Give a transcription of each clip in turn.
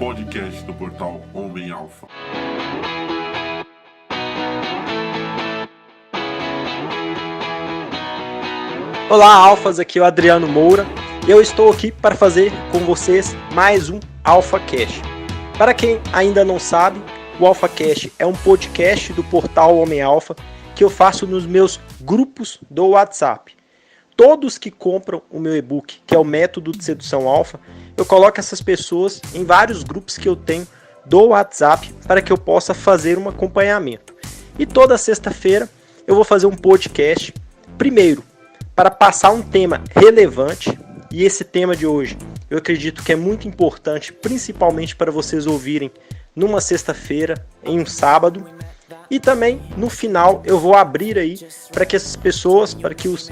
podcast do portal Homem Alfa. Olá, Alfas, aqui é o Adriano Moura e eu estou aqui para fazer com vocês mais um AlphaCast. Para quem ainda não sabe, o AlphaCast é um podcast do portal Homem Alfa que eu faço nos meus grupos do WhatsApp. Todos que compram o meu e-book, que é o Método de Sedução Alfa, eu coloco essas pessoas em vários grupos que eu tenho do WhatsApp para que eu possa fazer um acompanhamento. E toda sexta-feira eu vou fazer um podcast, primeiro, para passar um tema relevante, e esse tema de hoje eu acredito que é muito importante, principalmente para vocês ouvirem numa sexta-feira, em um sábado, e também no final eu vou abrir aí para que essas pessoas, para que os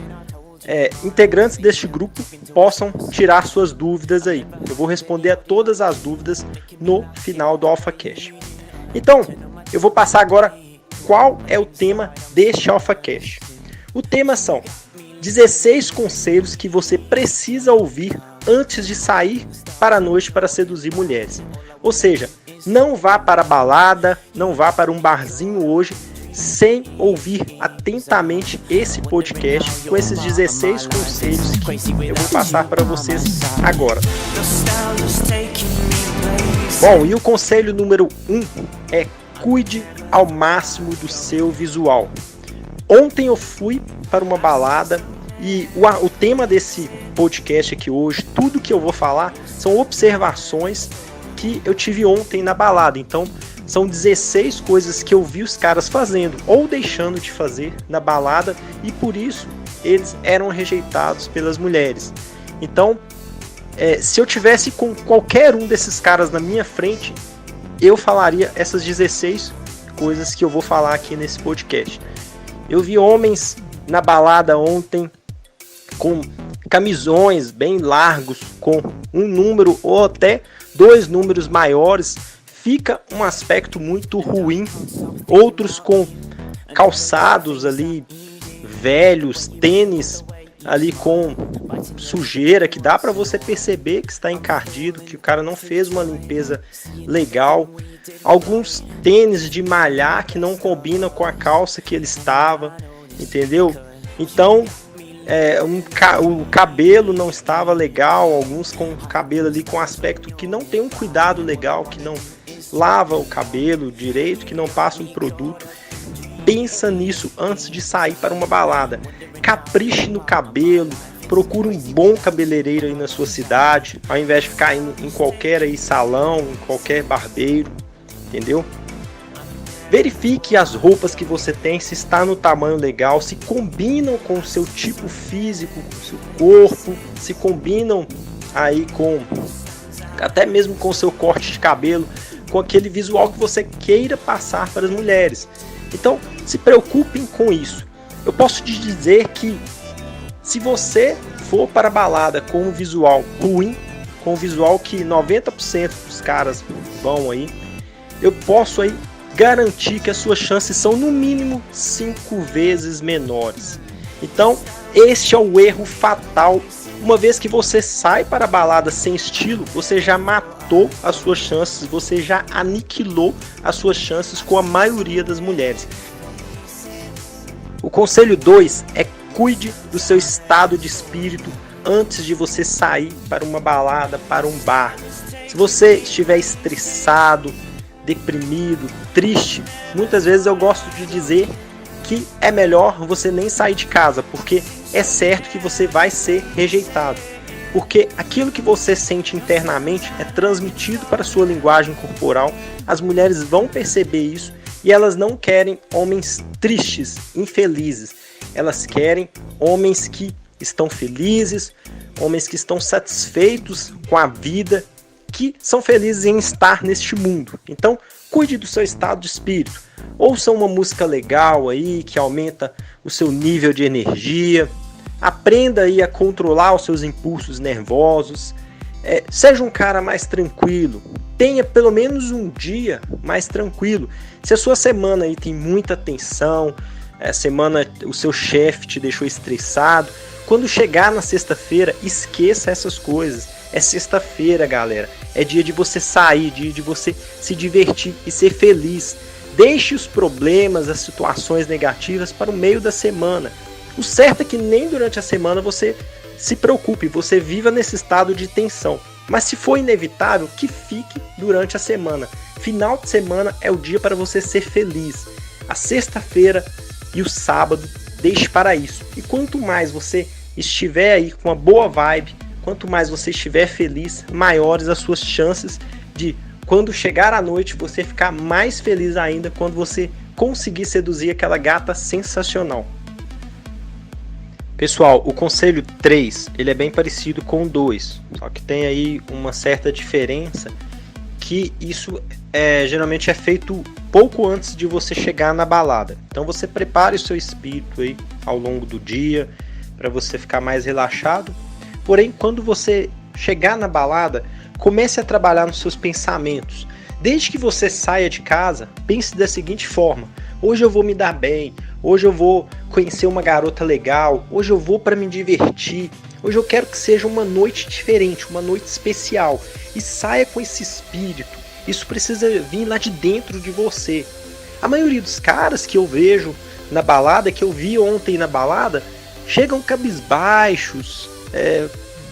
integrantes deste grupo possam tirar suas dúvidas aí. Eu vou responder a todas as dúvidas no final do AlphaCast. Então, eu vou passar agora qual é o tema deste AlphaCast. O tema são 16 conselhos que você precisa ouvir antes de sair para a noite para seduzir mulheres. Ou seja, não vá para a balada, não vá para um barzinho hoje sem ouvir atentamente esse podcast com esses 16 conselhos que eu vou passar para vocês agora. Bom, e o conselho número 1 é: cuide ao máximo do seu visual. Ontem eu fui para uma balada e o tema desse podcast aqui hoje, tudo que eu vou falar são observações que eu tive ontem na balada. Então, são 16 coisas que eu vi os caras fazendo ou deixando de fazer na balada e por isso eles eram rejeitados pelas mulheres. Então, se eu tivesse com qualquer um desses caras na minha frente, eu falaria essas 16 coisas que eu vou falar aqui nesse podcast. Eu vi homens na balada ontem com camisões bem largos, com um número ou até 2 números maiores. Fica um aspecto muito ruim. Outros com calçados ali velhos, tênis ali com sujeira, que dá para você perceber que está encardido, que o cara não fez uma limpeza legal. Alguns tênis de malhar que não combinam com a calça que ele estava, entendeu? Então, o cabelo não estava legal, alguns com o cabelo ali com aspecto que não tem um cuidado legal, que não lava o cabelo direito, que não passa um produto. Pensa nisso antes de sair para uma balada. Capriche no cabelo, procure um bom cabeleireiro aí na sua cidade, ao invés de ficar indo em qualquer aí salão, em qualquer barbeiro, entendeu? Verifique as roupas que você tem, se está no tamanho legal, se combinam com o seu tipo físico, com o seu corpo, se combinam aí com até mesmo com o seu corte de cabelo, com aquele visual que você queira passar para as mulheres. Então, se preocupem com isso. Eu posso te dizer que se você for para a balada com um visual ruim, com um visual que 90% dos caras vão aí, eu posso aí garantir que as suas chances são no mínimo 5 vezes menores. Então, este é o erro fatal. Uma vez que você sai para a balada sem estilo, você já matou as suas chances, você já aniquilou as suas chances com a maioria das mulheres. O conselho 2 é: cuide do seu estado de espírito antes de você sair para uma balada, para um bar. Se você estiver estressado, deprimido, triste, muitas vezes eu gosto de dizer que é melhor você nem sair de casa, porque é certo que você vai ser rejeitado, porque aquilo que você sente internamente é transmitido para a sua linguagem corporal. As mulheres vão perceber isso e elas não querem homens tristes, infelizes. Elas querem homens que estão felizes, homens que estão satisfeitos com a vida, que são felizes em estar neste mundo. Então, cuide do seu estado de espírito. Ouça uma música legal aí, que aumenta o seu nível de energia. Aprenda aí a controlar os seus impulsos nervosos. Seja um cara mais tranquilo. Tenha pelo menos um dia mais tranquilo. Se a sua semana aí tem muita tensão, semana o seu chefe te deixou estressado, quando chegar na sexta-feira, esqueça essas coisas. É sexta-feira, galera. É dia de você sair, dia de você se divertir e ser feliz. Deixe os problemas, as situações negativas para o meio da semana. O certo é que nem durante a semana você se preocupe, você viva nesse estado de tensão. Mas se for inevitável, que fique durante a semana. Final de semana é o dia para você ser feliz. A sexta-feira e o sábado, deixe para isso. E quanto mais você estiver aí com uma boa vibe, quanto mais você estiver feliz, maiores as suas chances de, quando chegar à noite, você ficar mais feliz ainda quando você conseguir seduzir aquela gata sensacional. Pessoal, o conselho 3, ele é bem parecido com o 2, só que tem aí uma certa diferença, que isso geralmente é feito pouco antes de você chegar na balada. Então você prepare o seu espírito aí ao longo do dia, para você ficar mais relaxado. Porém, quando você chegar na balada, comece a trabalhar nos seus pensamentos. Desde que você saia de casa, pense da seguinte forma: hoje eu vou me dar bem, hoje eu vou conhecer uma garota legal, hoje eu vou para me divertir, hoje eu quero que seja uma noite diferente, uma noite especial. E saia com esse espírito. Isso precisa vir lá de dentro de você. A maioria dos caras que eu vejo na balada, que eu vi ontem na balada, chegam cabisbaixos.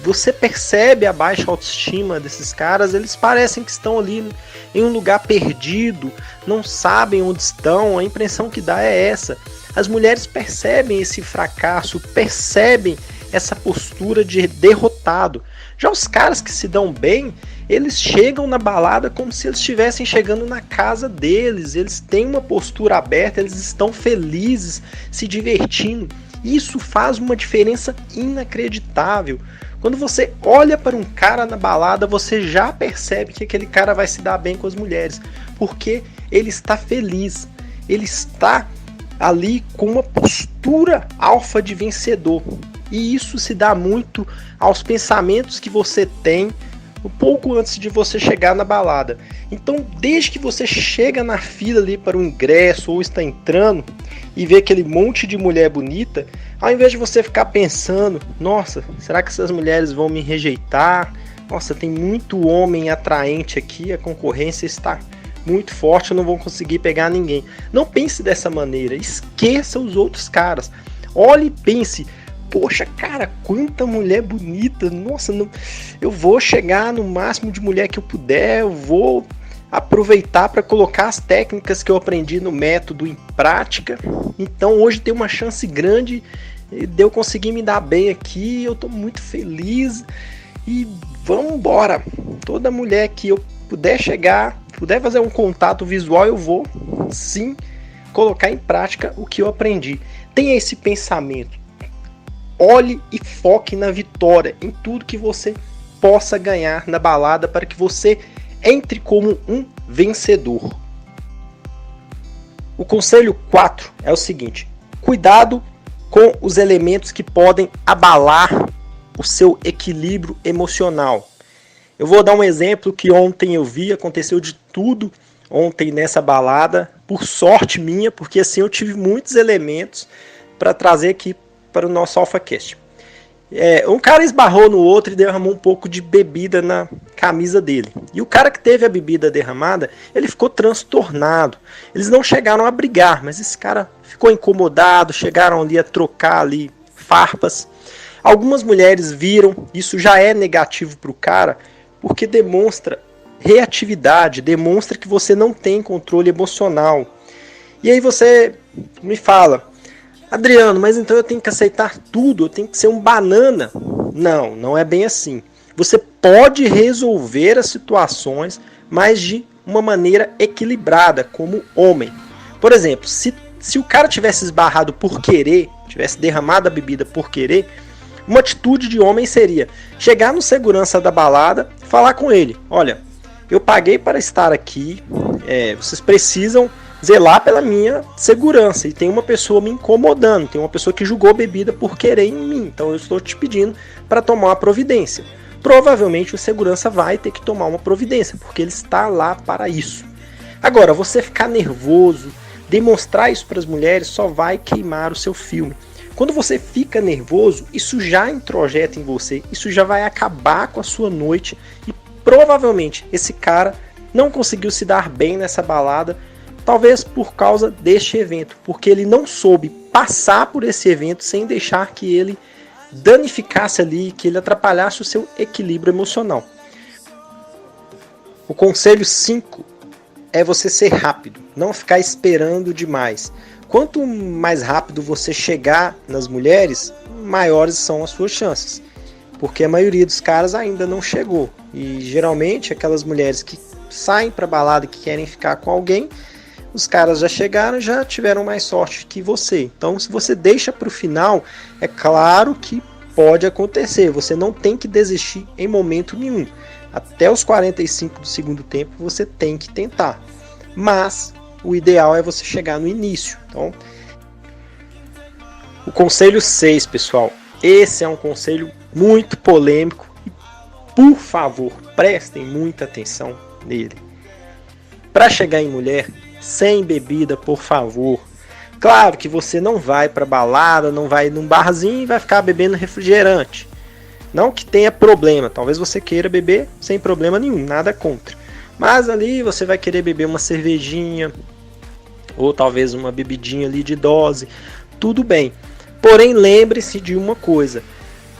Você percebe a baixa autoestima desses caras. Eles parecem que estão ali em um lugar perdido, não sabem onde estão. A impressão que dá é essa. As mulheres percebem esse fracasso, percebem essa postura de derrotado. Já os caras que se dão bem, eles chegam na balada como se eles estivessem chegando na casa deles. Eles têm uma postura aberta, eles estão felizes, se divertindo. Isso faz uma diferença inacreditável. Quando você olha para um cara na balada, você já percebe que aquele cara vai se dar bem com as mulheres, porque ele está feliz, ele está ali com uma postura alfa de vencedor. E isso se dá muito aos pensamentos que você tem um pouco antes de você chegar na balada. Então, desde que você chega na fila ali para o ingresso ou está entrando e vê aquele monte de mulher bonita, ao invés de você ficar pensando: nossa, será que essas mulheres vão me rejeitar? Nossa, tem muito homem atraente aqui, a concorrência está muito forte, eu não vou conseguir pegar ninguém. Não pense dessa maneira, esqueça os outros caras. Olhe e pense: poxa, cara, quanta mulher bonita, nossa, eu vou chegar no máximo de mulher que eu puder, eu vou aproveitar para colocar as técnicas que eu aprendi no método em prática. Então hoje tem uma chance grande de eu conseguir me dar bem aqui, eu estou muito feliz e vamos embora. Toda mulher que eu puder chegar, puder fazer um contato visual, eu vou sim colocar em prática o que eu aprendi. Tenha esse pensamento. Olhe e foque na vitória, em tudo que você possa ganhar na balada, para que você entre como um vencedor. O conselho 4 é o seguinte: cuidado com os elementos que podem abalar o seu equilíbrio emocional. Eu vou dar um exemplo que ontem eu vi, aconteceu de tudo ontem nessa balada, por sorte minha, porque assim eu tive muitos elementos para trazer aqui para o nosso AlphaCast. Um cara esbarrou no outro e derramou um pouco de bebida na camisa dele. E o cara que teve a bebida derramada, ele ficou transtornado. Eles não chegaram a brigar, mas esse cara ficou incomodado, chegaram ali a trocar ali farpas. Algumas mulheres viram, isso já é negativo para o cara, porque demonstra reatividade, demonstra que você não tem controle emocional. E aí você me fala: Adriano, mas então eu tenho que aceitar tudo, eu tenho que ser um banana. Não, não é bem assim. Você pode resolver as situações, mas de uma maneira equilibrada, como homem. Por exemplo, se o cara tivesse esbarrado por querer, tivesse derramado a bebida por querer, uma atitude de homem seria chegar no segurança da balada, falar com ele: olha, eu paguei para estar aqui, vocês precisam zelar pela minha segurança, e tem uma pessoa me incomodando, tem uma pessoa que jogou bebida por querer em mim, então eu estou te pedindo para tomar uma providência. Provavelmente o segurança vai ter que tomar uma providência, porque ele está lá para isso. Agora, você ficar nervoso, demonstrar isso para as mulheres, só vai queimar o seu filme. Quando você fica nervoso, isso já introjeta em você, isso já vai acabar com a sua noite e provavelmente esse cara não conseguiu se dar bem nessa balada, talvez por causa deste evento, porque ele não soube passar por esse evento sem deixar que ele danificasse ali, que ele atrapalhasse o seu equilíbrio emocional. O conselho 5 é você ser rápido, não ficar esperando demais. Quanto mais rápido você chegar nas mulheres, maiores são as suas chances, porque a maioria dos caras ainda não chegou. E geralmente aquelas mulheres que saem para balada e que querem ficar com alguém, os caras já chegaram, já tiveram mais sorte que você. Então, se você deixa para o final, é claro que pode acontecer. Você não tem que desistir em momento nenhum. Até os 45 do segundo tempo, você tem que tentar. Mas o ideal é você chegar no início. Então, o conselho 6, pessoal. Esse é um conselho muito polêmico. E, por favor, prestem muita atenção nele. Para chegar em mulher, sem bebida, por favor. Claro que você não vai para balada, não vai num barzinho e vai ficar bebendo refrigerante. Não que tenha problema, talvez você queira beber sem problema nenhum, nada contra. Mas ali você vai querer beber uma cervejinha, ou talvez uma bebidinha ali de dose, tudo bem. Porém, lembre-se de uma coisa.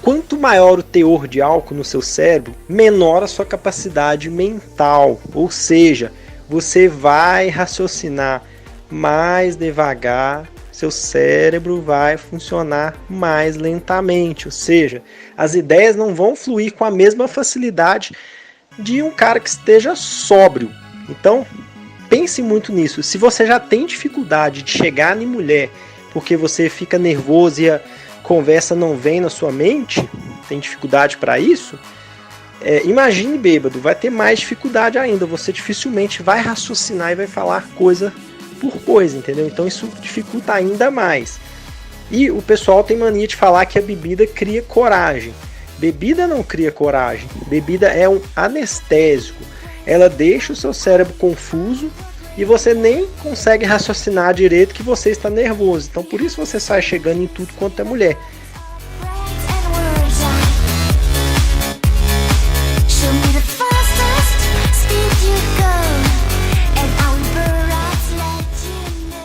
Quanto maior o teor de álcool no seu cérebro, menor a sua capacidade mental. Ou seja, você vai raciocinar mais devagar, seu cérebro vai funcionar mais lentamente. Ou seja, as ideias não vão fluir com a mesma facilidade de um cara que esteja sóbrio. Então, pense muito nisso. Se você já tem dificuldade de chegar em mulher porque você fica nervoso e a conversa não vem na sua mente, tem dificuldade para isso, imagine bêbado, vai ter mais dificuldade ainda. Você dificilmente vai raciocinar e vai falar coisa por coisa, entendeu? Então isso dificulta ainda mais. E o pessoal tem mania de falar que a bebida cria coragem. Bebida não cria coragem. Bebida é um anestésico. Ela deixa o seu cérebro confuso e você nem consegue raciocinar direito que você está nervoso. Então por isso você sai chegando em tudo quanto é mulher.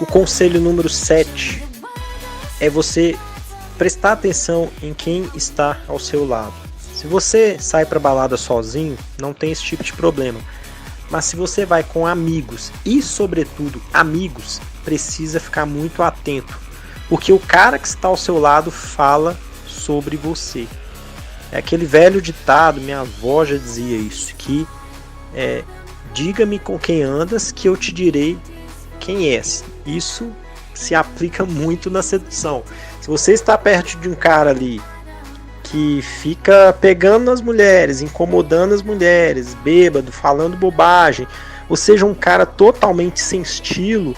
O conselho número 7 é você prestar atenção em quem está ao seu lado. Se você sai para balada sozinho, não tem esse tipo de problema. Mas se você vai com amigos e, sobretudo, amigos, precisa ficar muito atento. Porque o cara que está ao seu lado fala sobre você. É aquele velho ditado, minha avó já dizia isso, que diga-me com quem andas que eu te direi quem és. Isso se aplica muito na sedução. Se você está perto de um cara ali que fica pegando nas mulheres, incomodando as mulheres, bêbado, falando bobagem, ou seja, um cara totalmente sem estilo,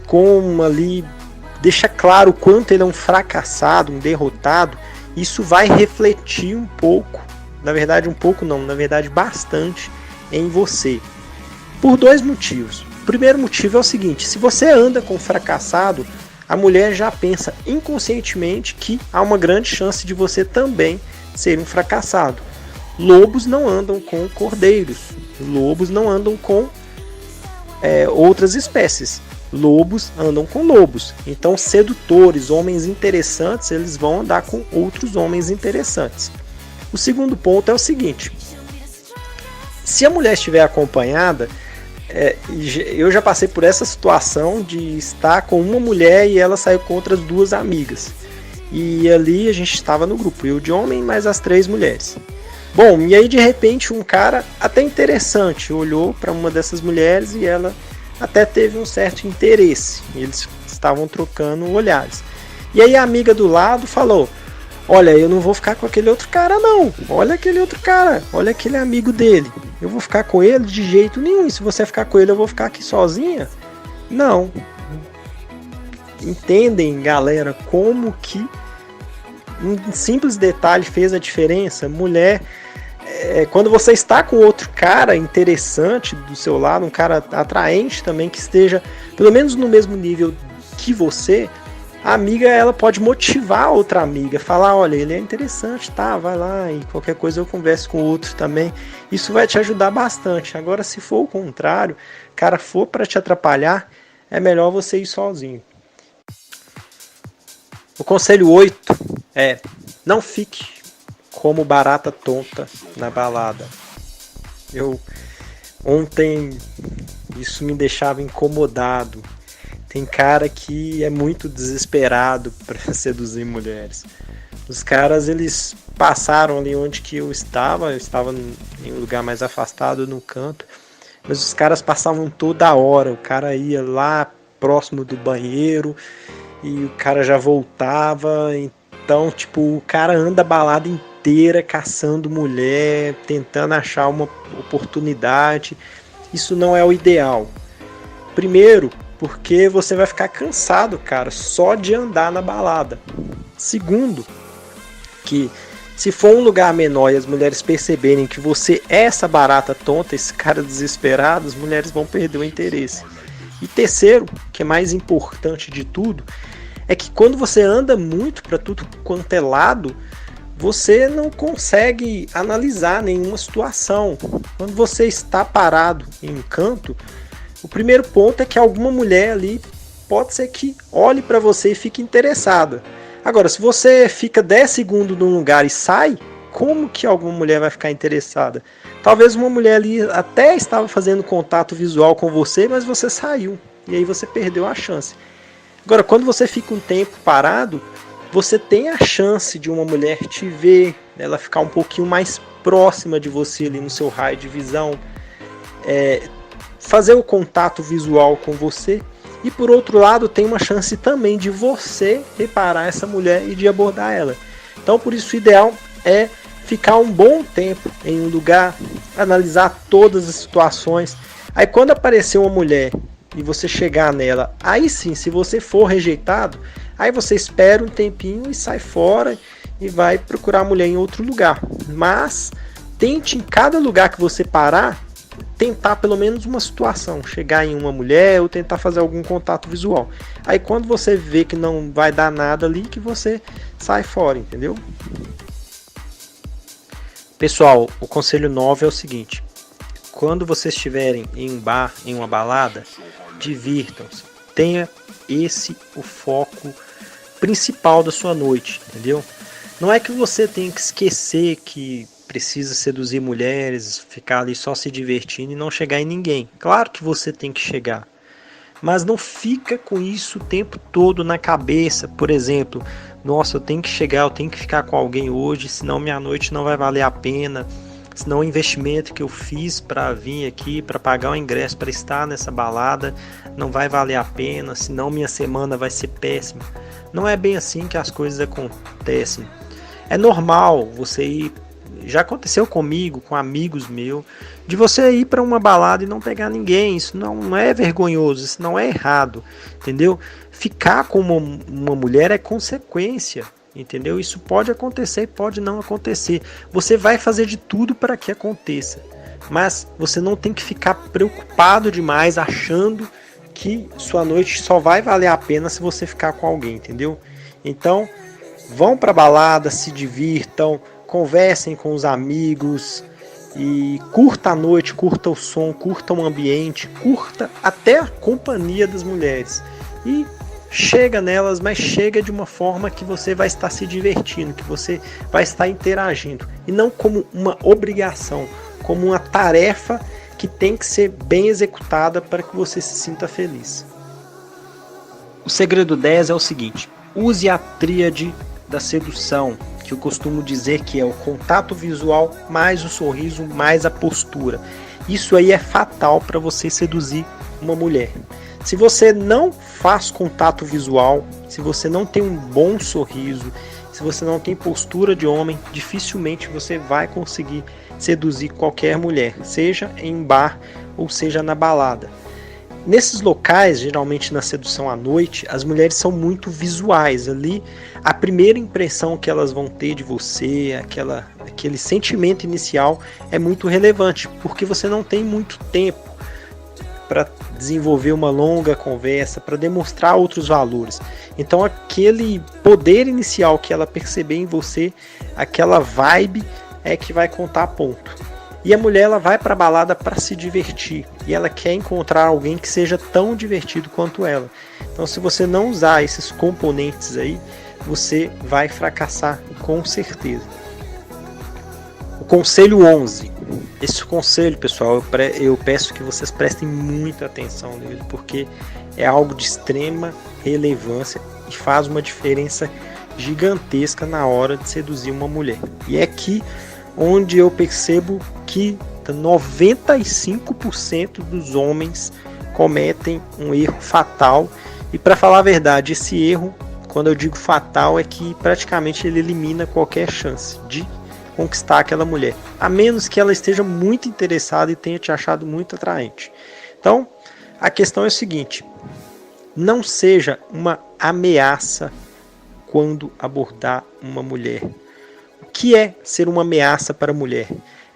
com ali, deixa claro o quanto ele é um fracassado, um derrotado, isso vai refletir um pouco, na verdade um pouco não, na verdade bastante em você. Por dois motivos. O primeiro motivo é o seguinte: se você anda com um fracassado, a mulher já pensa inconscientemente que há uma grande chance de você também ser um fracassado. Lobos não andam com cordeiros, lobos não andam com outras espécies, lobos andam com lobos. Então sedutores, homens interessantes, eles vão andar com outros homens interessantes. O segundo ponto é o seguinte: se a mulher estiver acompanhada, eu já passei por essa situação de estar com uma mulher e ela saiu com outras duas amigas. E ali a gente estava no grupo, eu de homem, mais as 3 mulheres. Bom, e aí de repente um cara até interessante olhou para uma dessas mulheres e ela até teve um certo interesse. Eles estavam trocando olhares. E aí a amiga do lado falou: olha, eu não vou ficar com aquele outro cara não. Olha aquele outro cara, olha aquele amigo dele. Eu vou ficar com ele de jeito nenhum. E se você ficar com ele, eu vou ficar aqui sozinha? Não. Entendem, galera, como que um simples detalhe fez a diferença? Mulher, quando você está com outro cara interessante do seu lado, um cara atraente também, que esteja pelo menos no mesmo nível que você, a amiga ela pode motivar a outra amiga, falar, olha, ele é interessante, tá, vai lá e qualquer coisa eu converso com o outro também. Isso vai te ajudar bastante. Agora, se for o contrário, o cara for para te atrapalhar, é melhor você ir sozinho. O conselho 8 é: não fique como barata tonta na balada. Ontem isso me deixava incomodado. Tem cara que é muito desesperado para seduzir mulheres. Os caras, eles passaram ali onde que eu estava em um lugar mais afastado, no canto, mas os caras passavam toda hora. O cara ia lá próximo do banheiro e o cara já voltava. Então, tipo, o cara anda a balada inteira caçando mulher, tentando achar uma oportunidade. Isso não é o ideal. Primeiro, porque você vai ficar cansado, cara, só de andar na balada. Segundo, que se for um lugar menor e as mulheres perceberem que você é essa barata tonta, esse cara desesperado, as mulheres vão perder o interesse. E terceiro, que é mais importante de tudo, é que quando você anda muito para tudo quanto é lado, você não consegue analisar nenhuma situação. Quando você está parado em um canto, o primeiro ponto é que alguma mulher ali pode ser que olhe para você e fique interessada. Agora, se você fica 10 segundos num lugar e sai, como que alguma mulher vai ficar interessada? Talvez uma mulher ali até estava fazendo contato visual com você, mas você saiu. E aí você perdeu a chance. Agora, quando você fica um tempo parado, você tem a chance de uma mulher te ver, ela ficar um pouquinho mais próxima de você ali no seu raio de visão, fazer o contato visual com você. E por outro lado, tem uma chance também de você reparar essa mulher e de abordar ela. Então, por isso, o ideal é ficar um bom tempo em um lugar, analisar todas as situações. Aí, quando aparecer uma mulher e você chegar nela, aí sim, se você for rejeitado, aí você espera um tempinho e sai fora e vai procurar a mulher em outro lugar. Mas tente, em cada lugar que você parar, tentar pelo menos uma situação, chegar em uma mulher ou tentar fazer algum contato visual. Aí quando você vê que não vai dar nada ali, que você sai fora, entendeu? Pessoal, o conselho 9 é o seguinte: quando vocês estiverem em um bar, em uma balada, divirtam-se. Tenha esse o foco principal da sua noite, entendeu? Não é que você tenha que esquecer que precisa seduzir mulheres, ficar ali só se divertindo e não chegar em ninguém. Claro que você tem que chegar, mas não fica com isso o tempo todo na cabeça. Por exemplo, nossa, eu tenho que chegar, eu tenho que ficar com alguém hoje, senão minha noite não vai valer a pena, senão o investimento que eu fiz para vir aqui, para pagar o ingresso, para estar nessa balada, não vai valer a pena, senão minha semana vai ser péssima. Não é bem assim que as coisas acontecem. É normal você ir. Já aconteceu comigo, com amigos meus, de você ir para uma balada e não pegar ninguém. Isso não é vergonhoso, isso não é errado, entendeu? Ficar com uma mulher é consequência, entendeu? Isso pode acontecer e pode não acontecer. Você vai fazer de tudo para que aconteça, mas você não tem que ficar preocupado demais achando que sua noite só vai valer a pena se você ficar com alguém, entendeu? Então, vão para a balada, se divirtam, conversem com os amigos e curta a noite, curta o som, curta o ambiente, curta até a companhia das mulheres. E chega nelas, mas chega de uma forma que você vai estar se divertindo, que você vai estar interagindo. E não como uma obrigação, como uma tarefa que tem que ser bem executada para que você se sinta feliz. O segredo 10 é o seguinte: use a tríade da sedução, que eu costumo dizer que é o contato visual, mais o sorriso, mais a postura. Isso aí é fatal para você seduzir uma mulher. Se você não faz contato visual, se você não tem um bom sorriso, se você não tem postura de homem, dificilmente você vai conseguir seduzir qualquer mulher, seja em bar ou seja na balada. Nesses locais, geralmente na sedução à noite, as mulheres são muito visuais. Ali, a primeira impressão que elas vão ter de você, aquele sentimento inicial é muito relevante, porque você não tem muito tempo para desenvolver uma longa conversa, para demonstrar outros valores. Então aquele poder inicial que ela perceber em você, aquela vibe é que vai contar ponto. E a mulher ela vai para a balada para se divertir e ela quer encontrar alguém que seja tão divertido quanto ela. Então se você não usar esses componentes aí, você vai fracassar com certeza. O conselho 11. Esse conselho, pessoal, eu peço que vocês prestem muita atenção nele, porque é algo de extrema relevância e faz uma diferença gigantesca na hora de seduzir uma mulher. E é aqui onde eu percebo que 95% dos homens cometem um erro fatal. E para falar a verdade, esse erro, quando eu digo fatal, é que praticamente ele elimina qualquer chance de conquistar aquela mulher, a menos que ela esteja muito interessada e tenha te achado muito atraente. Então, a questão é a seguinte: não seja uma ameaça quando abordar uma mulher. O que é ser uma ameaça para a mulher?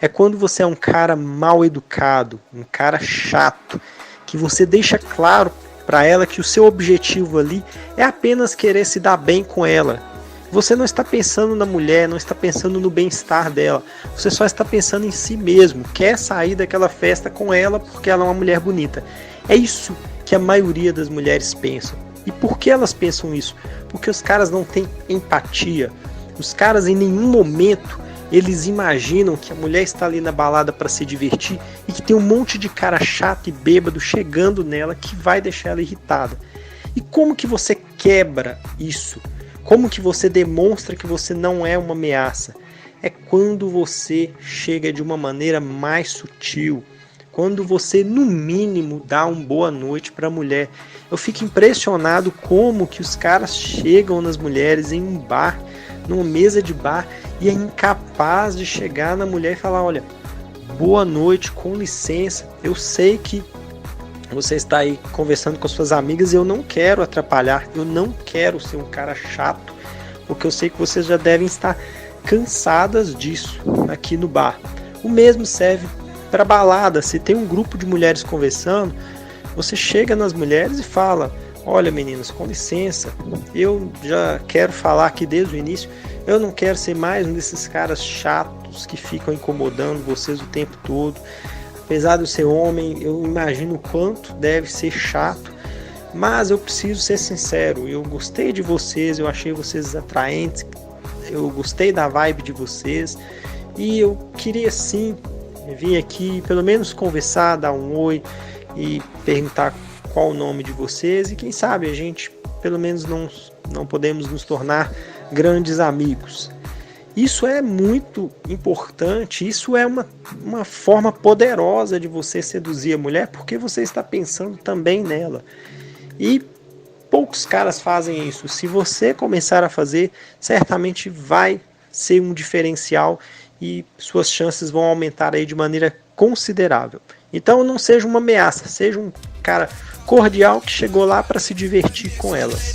É quando você é um cara mal educado, um cara chato, que você deixa claro para ela que o seu objetivo ali é apenas querer se dar bem com ela. Você não está pensando na mulher, não está pensando no bem-estar dela. Você só está pensando em si mesmo. Quer sair daquela festa com ela porque ela é uma mulher bonita. É isso que a maioria das mulheres pensam. E por que elas pensam isso? Porque os caras não têm empatia. Os caras em nenhum momento eles imaginam que a mulher está ali na balada para se divertir e que tem um monte de cara chato e bêbado chegando nela que vai deixar ela irritada. E como que você quebra isso? Como que você demonstra que você não é uma ameaça? É quando você chega de uma maneira mais sutil, quando você no mínimo dá uma boa noite para a mulher. Eu fico impressionado como que os caras chegam nas mulheres em um bar, numa mesa de bar, e é incapaz de chegar na mulher e falar: olha, boa noite, com licença, eu sei que você está aí conversando com suas amigas e eu não quero atrapalhar, eu não quero ser um cara chato, porque eu sei que vocês já devem estar cansadas disso aqui no bar. O mesmo serve para balada. Se tem um grupo de mulheres conversando, você chega nas mulheres e fala: olha meninas, com licença, eu já quero falar aqui desde o início, eu não quero ser mais um desses caras chatos que ficam incomodando vocês o tempo todo. Apesar de eu ser homem, eu imagino o quanto deve ser chato, mas eu preciso ser sincero, eu gostei de vocês, eu achei vocês atraentes, eu gostei da vibe de vocês, e eu queria sim vir aqui, pelo menos conversar, dar um oi e perguntar qual o nome de vocês, e quem sabe a gente, pelo menos não podemos nos tornar grandes amigos. Isso é muito importante, isso é uma forma poderosa de você seduzir a mulher, porque você está pensando também nela. E poucos caras fazem isso. Se você começar a fazer, certamente vai ser um diferencial e suas chances vão aumentar aí de maneira considerável. Então não seja uma ameaça, seja um cara cordial que chegou lá para se divertir com elas.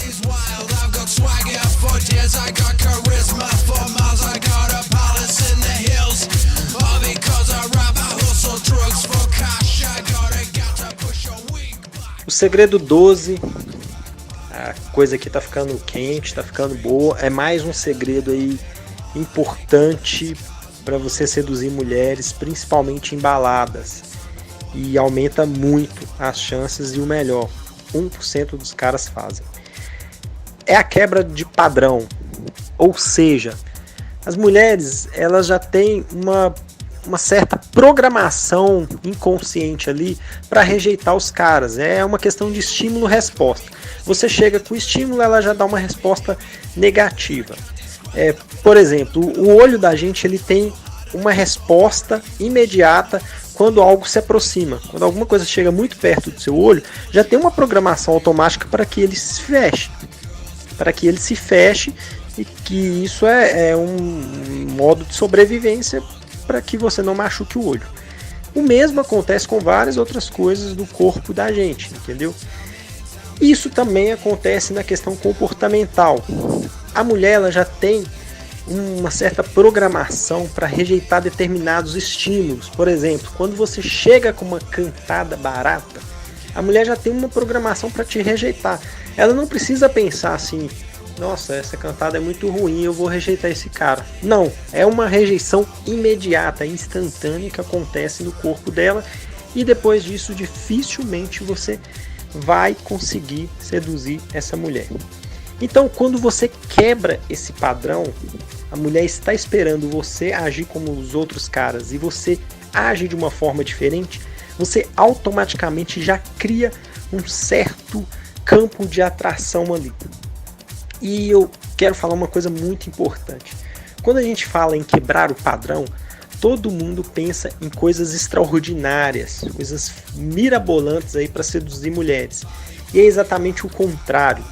O segredo 12, a coisa aqui tá ficando quente, tá ficando boa, é mais um segredo aí importante para você seduzir mulheres, principalmente em baladas, e aumenta muito as chances, e o melhor, 1% dos caras fazem. É a quebra de padrão, ou seja, as mulheres elas já têm uma certa programação inconsciente ali para rejeitar os caras. É uma questão de estímulo-resposta. Você chega com o estímulo, ela já dá uma resposta negativa. Por exemplo, o olho da gente ele tem uma resposta imediata quando algo se aproxima. Quando alguma coisa chega muito perto do seu olho, já tem uma programação automática para que ele se feche. Para que ele se feche, e que isso é um modo de sobrevivência para que você não machuque o olho. O mesmo acontece com várias outras coisas do corpo da gente, entendeu? Isso também acontece na questão comportamental. A mulher ela já tem uma certa programação para rejeitar determinados estímulos. Por exemplo, quando você chega com uma cantada barata, a mulher já tem uma programação para te rejeitar. Ela não precisa pensar assim, nossa, essa cantada é muito ruim, eu vou rejeitar esse cara. Não, é uma rejeição imediata, instantânea que acontece no corpo dela, e depois disso dificilmente você vai conseguir seduzir essa mulher. Então, quando você quebra esse padrão, a mulher está esperando você agir como os outros caras e você age de uma forma diferente, você automaticamente já cria um certo campo de atração ali. E eu quero falar uma coisa muito importante. Quando a gente fala em quebrar o padrão, todo mundo pensa em coisas extraordinárias, coisas mirabolantes aí para seduzir mulheres. E é exatamente o contrário.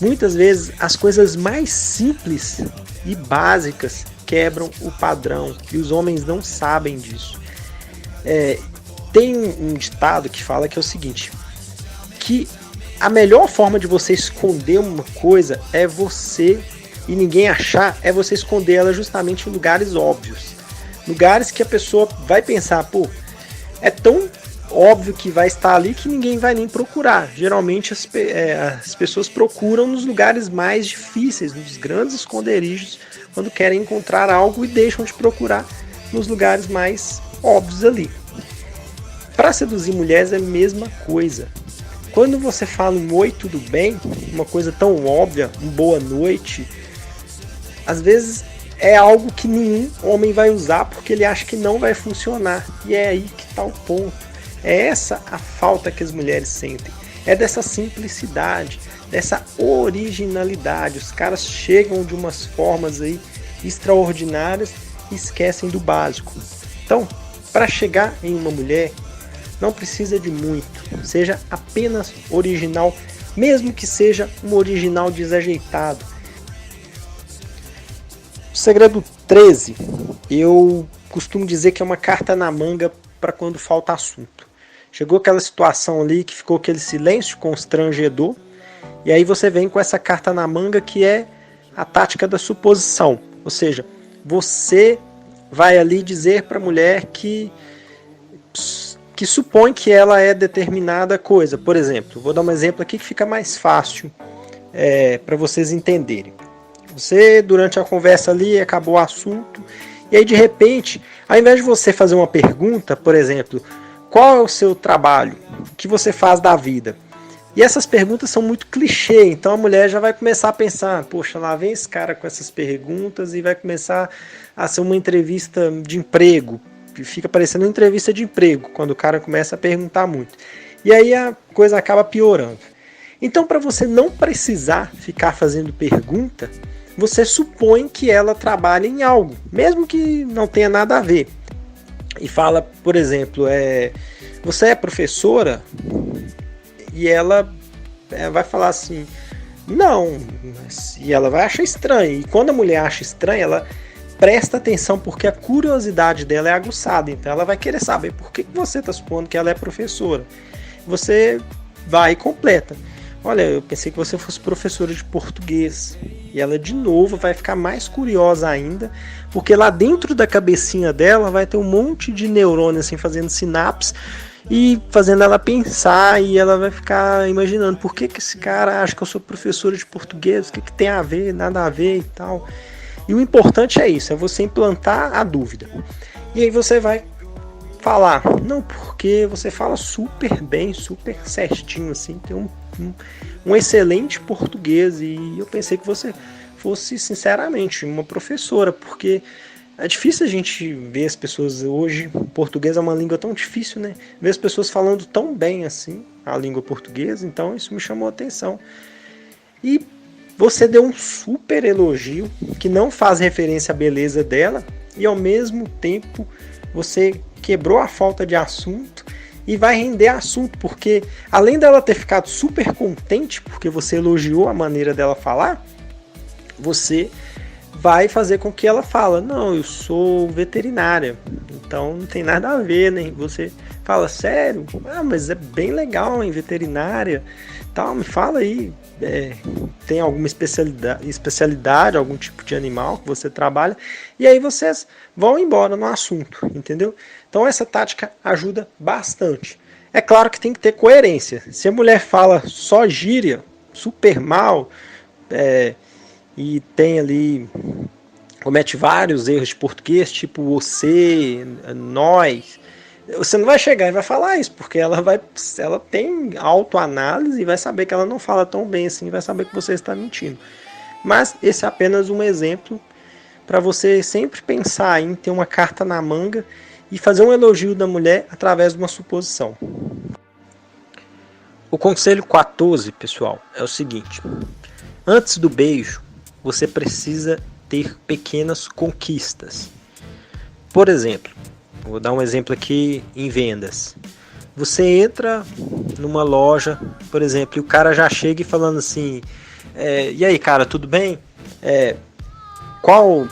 Muitas vezes as coisas mais simples e básicas quebram o padrão e os homens não sabem disso. Tem um ditado que fala que é o seguinte, que a melhor forma de você esconder uma coisa é você, e ninguém achar, é você esconder ela justamente em lugares óbvios. Lugares que a pessoa vai pensar, pô, é tão óbvio que vai estar ali que ninguém vai nem procurar. Geralmente as pessoas procuram nos lugares mais difíceis, nos grandes esconderijos, quando querem encontrar algo e deixam de procurar nos lugares mais óbvios ali. Para seduzir mulheres é a mesma coisa. Quando você fala um oi, tudo bem, uma coisa tão óbvia, um boa noite, às vezes é algo que nenhum homem vai usar porque ele acha que não vai funcionar. E é aí que está o ponto. É essa a falta que as mulheres sentem. É dessa simplicidade, dessa originalidade. Os caras chegam de umas formas aí extraordinárias e esquecem do básico. Então, para chegar em uma mulher, não precisa de muito, seja apenas original, mesmo que seja um original desajeitado. O segredo 13, eu costumo dizer que é uma carta na manga para quando falta assunto. Chegou aquela situação ali que ficou aquele silêncio constrangedor, e aí você vem com essa carta na manga que é a tática da suposição. Ou seja, você vai ali dizer para a mulher que supõe que ela é determinada coisa. Por exemplo, vou dar um exemplo aqui que fica mais fácil para vocês entenderem. Você, durante a conversa ali, acabou o assunto, e aí de repente, ao invés de você fazer uma pergunta, por exemplo, qual é o seu trabalho? O que você faz da vida? E essas perguntas são muito clichê, então a mulher já vai começar a pensar, poxa, lá vem esse cara com essas perguntas e vai começar a ser uma entrevista de emprego. Fica parecendo uma entrevista de emprego, quando o cara começa a perguntar muito. E aí a coisa acaba piorando. Então, para você não precisar ficar fazendo pergunta, você supõe que ela trabalha em algo, mesmo que não tenha nada a ver. E fala, por exemplo, você é professora? E ela vai falar assim, não, e ela vai achar estranho. E quando a mulher acha estranho, ela presta atenção porque a curiosidade dela é aguçada. Então ela vai querer saber por que você está supondo que ela é professora. Você vai e completa. Olha, eu pensei que você fosse professora de português. E ela de novo vai ficar mais curiosa ainda, porque lá dentro da cabecinha dela vai ter um monte de neurônios assim, fazendo sinapses e fazendo ela pensar, e ela vai ficar imaginando por que esse cara acha que eu sou professora de português, o que tem a ver, nada a ver e tal. E o importante é isso, é você implantar a dúvida. E aí você vai falar, não, porque você fala super bem, super certinho, assim, tem um excelente português, e eu pensei que você fosse, sinceramente, uma professora, porque é difícil a gente ver as pessoas hoje, o português é uma língua tão difícil, né? Ver as pessoas falando tão bem assim, a língua portuguesa, então isso me chamou a atenção. E você deu um super elogio, que não faz referência à beleza dela, e ao mesmo tempo você quebrou a falta de assunto e vai render assunto, porque além dela ter ficado super contente porque você elogiou a maneira dela falar, você vai fazer com que ela fala, não, eu sou veterinária, então não tem nada a ver, né? Você fala, sério? Ah, mas é bem legal em veterinária, tal, me fala aí, tem alguma especialidade, algum tipo de animal que você trabalha, e aí vocês vão embora no assunto, entendeu? Então essa tática ajuda bastante. É claro que tem que ter coerência. Se a mulher fala só gíria, super mal, e tem ali, comete vários erros de português, tipo você, nós, você não vai chegar e vai falar isso, porque ela tem autoanálise e vai saber que ela não fala tão bem assim, vai saber que você está mentindo. Mas esse é apenas um exemplo para você sempre pensar em ter uma carta na manga e fazer um elogio da mulher através de uma suposição. O conselho 14, pessoal, é o seguinte: antes do beijo, você precisa ter pequenas conquistas. Por exemplo, vou dar um exemplo aqui em vendas. Você entra numa loja, por exemplo, e o cara já chega e falando assim: e aí, cara, tudo bem?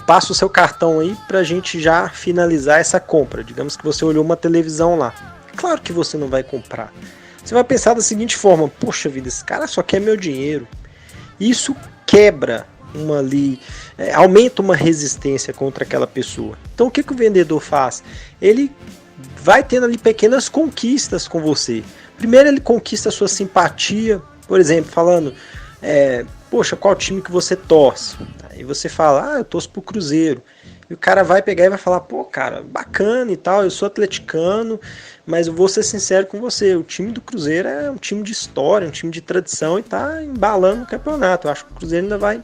Passa o seu cartão aí pra gente já finalizar essa compra. Digamos que você olhou uma televisão lá. Claro que você não vai comprar. Você vai pensar da seguinte forma: poxa vida, esse cara só quer meu dinheiro. Isso quebra aumenta uma resistência contra aquela pessoa. Então o que o vendedor faz? Ele vai tendo ali pequenas conquistas com você. Primeiro ele conquista a sua simpatia, por exemplo, falando: poxa, qual time que você torce? Aí você fala: eu torço pro Cruzeiro. E o cara vai pegar e vai falar: pô, cara, bacana e tal, eu sou atleticano, mas eu vou ser sincero com você, o time do Cruzeiro é um time de história, um time de tradição e tá embalando o campeonato. Eu acho que o Cruzeiro ainda vai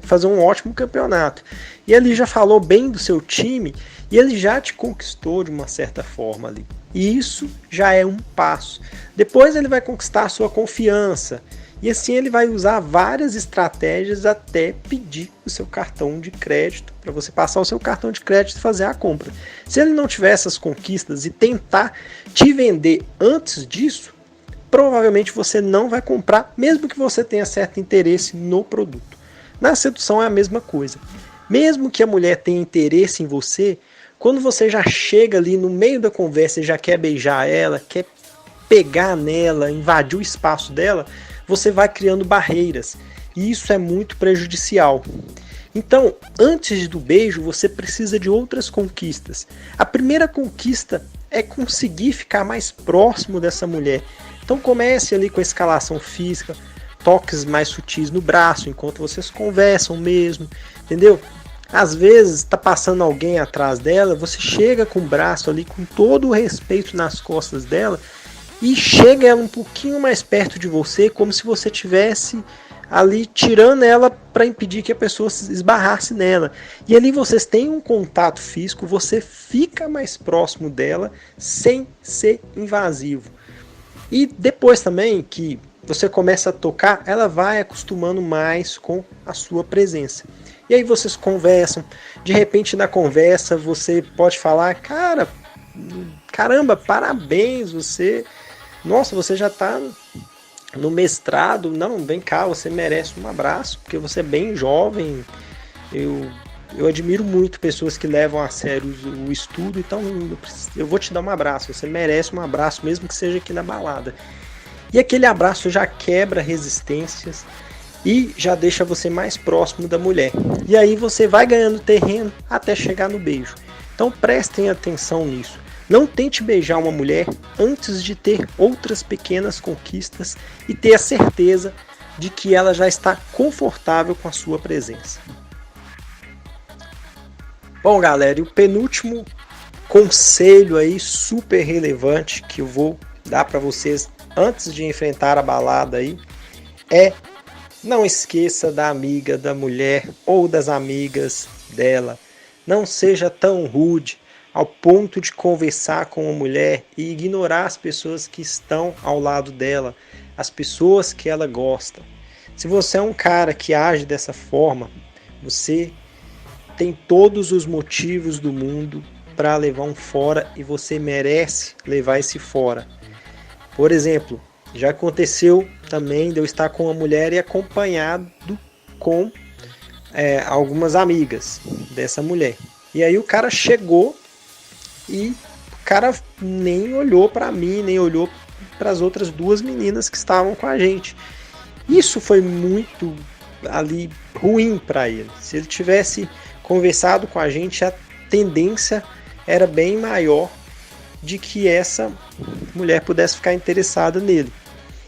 fazer um ótimo campeonato. E ele já falou bem do seu time e ele já te conquistou de uma certa forma ali. E isso já é um passo. Depois ele vai conquistar a sua confiança. E assim ele vai usar várias estratégias até pedir o seu cartão de crédito, para você passar o seu cartão de crédito e fazer a compra. Se ele não tiver essas conquistas e tentar te vender antes disso, provavelmente você não vai comprar, mesmo que você tenha certo interesse no produto. Na sedução é a mesma coisa. Mesmo que a mulher tenha interesse em você, quando você já chega ali no meio da conversa e já quer beijar ela, quer pegar nela, invadir o espaço dela, você vai criando barreiras. E isso é muito prejudicial. Então, antes do beijo, você precisa de outras conquistas. A primeira conquista é conseguir ficar mais próximo dessa mulher. Então comece ali com a escalação física, toques mais sutis no braço, enquanto vocês conversam mesmo, entendeu? Às vezes está passando alguém atrás dela, você chega com o braço ali, com todo o respeito nas costas dela, e chega ela um pouquinho mais perto de você, como se você tivesse ali tirando ela para impedir que a pessoa se esbarrasse nela. E ali vocês têm um contato físico, você fica mais próximo dela sem ser invasivo. E depois também que você começa a tocar, ela vai acostumando mais com a sua presença. E aí vocês conversam, de repente na conversa você pode falar: caramba, parabéns, você já está no mestrado, não, vem cá, você merece um abraço, porque você é bem jovem, eu admiro muito pessoas que levam a sério o estudo, então eu vou te dar um abraço, você merece um abraço, mesmo que seja aqui na balada. E aquele abraço já quebra resistências e já deixa você mais próximo da mulher. E aí você vai ganhando terreno até chegar no beijo. Então prestem atenção nisso. Não tente beijar uma mulher antes de ter outras pequenas conquistas e ter a certeza de que ela já está confortável com a sua presença. Bom, galera, e o penúltimo conselho aí super relevante que eu vou dar para vocês antes de enfrentar a balada aí é: não esqueça da amiga da mulher ou das amigas dela. Não seja tão rude ao ponto de conversar com a mulher e ignorar as pessoas que estão ao lado dela, as pessoas que ela gosta. Se você é um cara que age dessa forma, você tem todos os motivos do mundo para levar um fora e você merece levar esse fora. Por exemplo, já aconteceu também de eu estar com uma mulher e acompanhado com algumas amigas dessa mulher. E aí o cara chegou e o cara nem olhou para mim, nem olhou para as outras duas meninas que estavam com a gente. Isso foi muito ali ruim para ele. Se ele tivesse conversado com a gente, a tendência era bem maior de que essa mulher pudesse ficar interessada nele.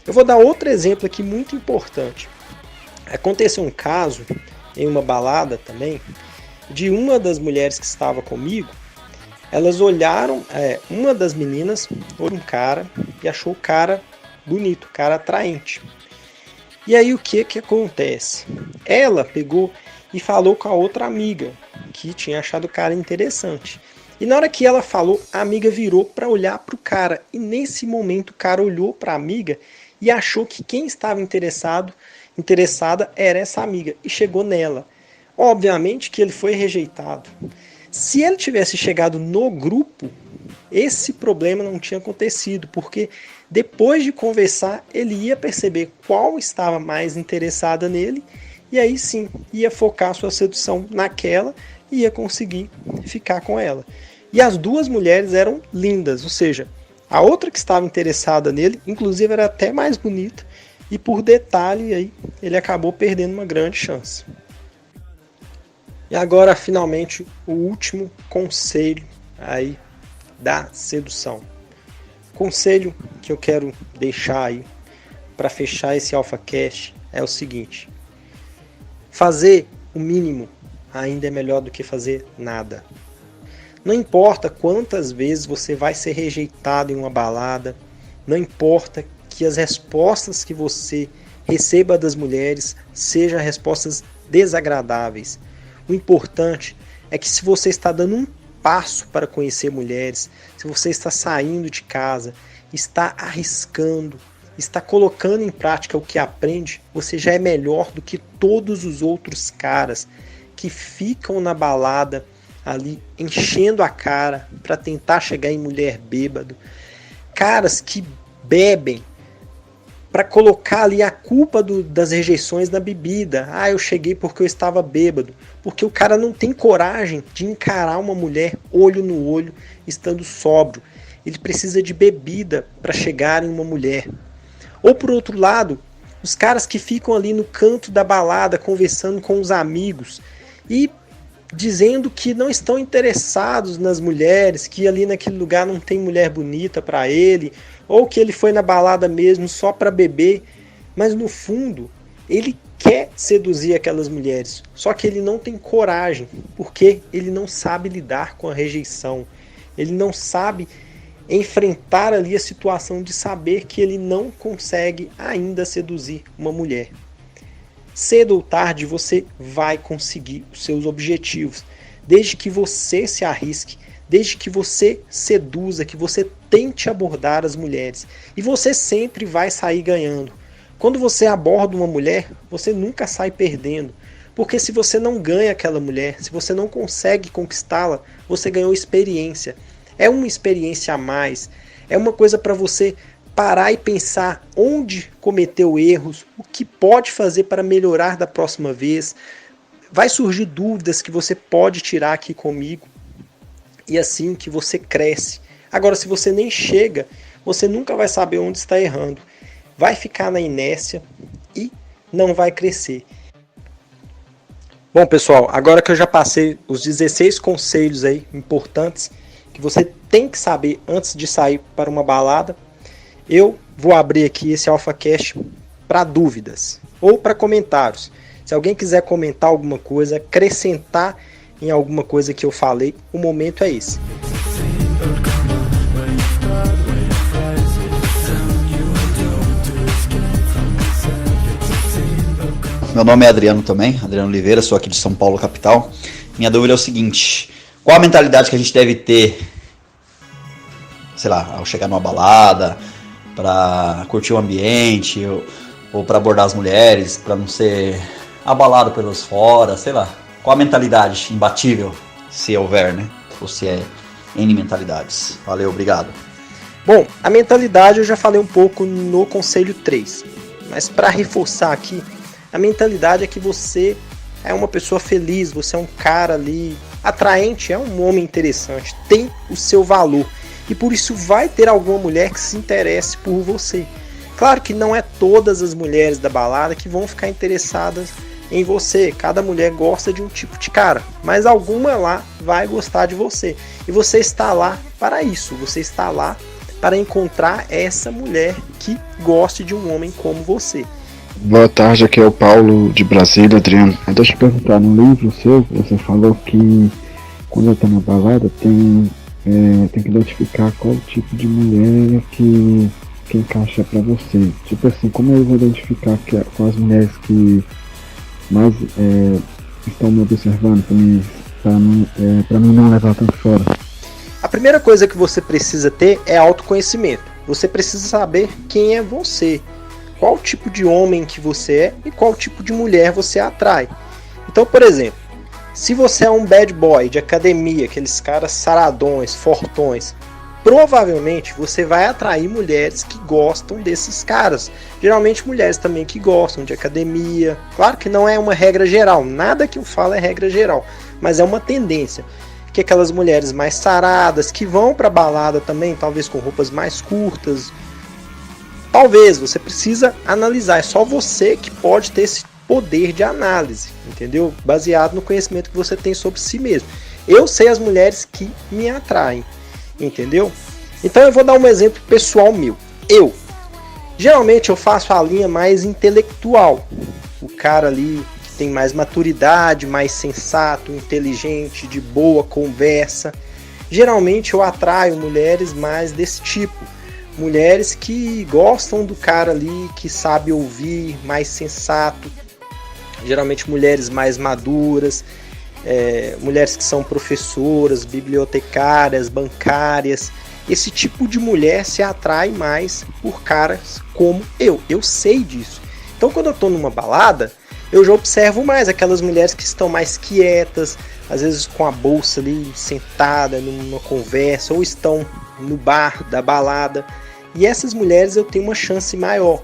Eu vou dar outro exemplo aqui muito importante. Aconteceu um caso em uma balada também, de uma das mulheres que estava comigo. Elas olharam, uma das meninas olhou um cara e achou o cara bonito, o cara atraente. E aí o que acontece? Ela pegou e falou com a outra amiga, que tinha achado o cara interessante. E na hora que ela falou, a amiga virou para olhar para o cara. E nesse momento o cara olhou para a amiga e achou que quem estava interessada era essa amiga. E chegou nela. Obviamente que ele foi rejeitado. Se ele tivesse chegado no grupo, esse problema não tinha acontecido, porque depois de conversar, ele ia perceber qual estava mais interessada nele, e aí sim, ia focar sua sedução naquela e ia conseguir ficar com ela. E as duas mulheres eram lindas, ou seja, a outra que estava interessada nele, inclusive era até mais bonita, e por detalhe aí, ele acabou perdendo uma grande chance. E agora, finalmente, o último conselho aí da sedução. Conselho que eu quero deixar aí para fechar esse AlphaCast é o seguinte: fazer o mínimo ainda é melhor do que fazer nada. Não importa quantas vezes você vai ser rejeitado em uma balada, não importa que as respostas que você receba das mulheres sejam respostas desagradáveis. O importante é que se você está dando um passo para conhecer mulheres, se você está saindo de casa, está arriscando, está colocando em prática o que aprende, você já é melhor do que todos os outros caras que ficam na balada ali enchendo a cara para tentar chegar em mulher bêbado. Caras que bebem para colocar ali a culpa das rejeições na bebida. Eu cheguei porque eu estava bêbado. Porque o cara não tem coragem de encarar uma mulher olho no olho, estando sóbrio. Ele precisa de bebida para chegar em uma mulher. Ou por outro lado, os caras que ficam ali no canto da balada conversando com os amigos e dizendo que não estão interessados nas mulheres, que ali naquele lugar não tem mulher bonita para ele, ou que ele foi na balada mesmo só para beber, mas no fundo ele quer seduzir aquelas mulheres, só que ele não tem coragem, porque ele não sabe lidar com a rejeição, ele não sabe enfrentar ali a situação de saber que ele não consegue ainda seduzir uma mulher. Cedo ou tarde você vai conseguir os seus objetivos, desde que você se arrisque, desde que você seduza, que você tente abordar as mulheres. E você sempre vai sair ganhando. Quando você aborda uma mulher, você nunca sai perdendo. Porque se você não ganha aquela mulher, se você não consegue conquistá-la, você ganhou experiência. É uma experiência a mais. É uma coisa para você parar e pensar onde cometeu erros, o que pode fazer para melhorar da próxima vez. Vai surgir dúvidas que você pode tirar aqui comigo. E assim que você cresce. Agora, se você nem chega, você nunca vai saber onde está errando. Vai ficar na inércia e não vai crescer. Bom, pessoal, agora que eu já passei os 16 conselhos aí importantes que você tem que saber antes de sair para uma balada, eu vou abrir aqui esse AlphaCast para dúvidas ou para comentários. Se alguém quiser comentar alguma coisa, acrescentar em alguma coisa que eu falei, o momento é esse. Meu nome é Adriano também, Adriano Oliveira, sou aqui de São Paulo, capital. Minha dúvida é o seguinte: qual a mentalidade que a gente deve ter, sei lá, ao chegar numa balada, para curtir o ambiente, ou para abordar as mulheres, para não ser abalado pelos fora, sei lá. Qual a mentalidade imbatível, se houver, né? Ou se é N mentalidades. Valeu, obrigado. Bom, a mentalidade eu já falei um pouco no conselho 3, mas para reforçar aqui, a mentalidade é que você é uma pessoa feliz, você é um cara ali atraente, é um homem interessante, tem o seu valor. E por isso vai ter alguma mulher que se interesse por você. Claro que não é todas as mulheres da balada que vão ficar interessadas em você. Cada mulher gosta de um tipo de cara, mas alguma lá vai gostar de você. E você está lá para isso, você está lá para encontrar essa mulher que goste de um homem como você. Boa tarde, aqui é o Paulo de Brasília, Adriano. Deixa eu te perguntar, no livro seu, você falou que quando eu tô na balada tem que identificar qual tipo de mulher que encaixa pra você. Tipo assim, como eu vou identificar com as mulheres que mais estão me observando pra mim não levar tanto fora? A primeira coisa que você precisa ter é autoconhecimento. Você precisa saber quem é você, qual tipo de homem que você é e qual tipo de mulher você atrai. Então, por exemplo, se você é um bad boy de academia, aqueles caras saradões, fortões, provavelmente você vai atrair mulheres que gostam desses caras. Geralmente mulheres também que gostam de academia. Claro que não é uma regra geral, nada que eu falo é regra geral, mas é uma tendência. Que aquelas mulheres mais saradas, que vão pra balada também, talvez com roupas mais curtas. Talvez, você precisa analisar, é só você que pode ter esse poder de análise, entendeu? Baseado no conhecimento que você tem sobre si mesmo. Eu sei as mulheres que me atraem, entendeu? Então eu vou dar um exemplo pessoal meu. Geralmente eu faço a linha mais intelectual. O cara ali que tem mais maturidade, mais sensato, inteligente, de boa conversa. Geralmente eu atraio mulheres mais desse tipo. Mulheres que gostam do cara ali, que sabe ouvir, mais sensato. Geralmente mulheres mais maduras, mulheres que são professoras, bibliotecárias, bancárias. Esse tipo de mulher se atrai mais por caras como eu. Eu sei disso. Então quando eu estou numa balada, eu já observo mais aquelas mulheres que estão mais quietas, às vezes com a bolsa ali sentada numa conversa, ou estão no bar da balada. E essas mulheres eu tenho uma chance maior.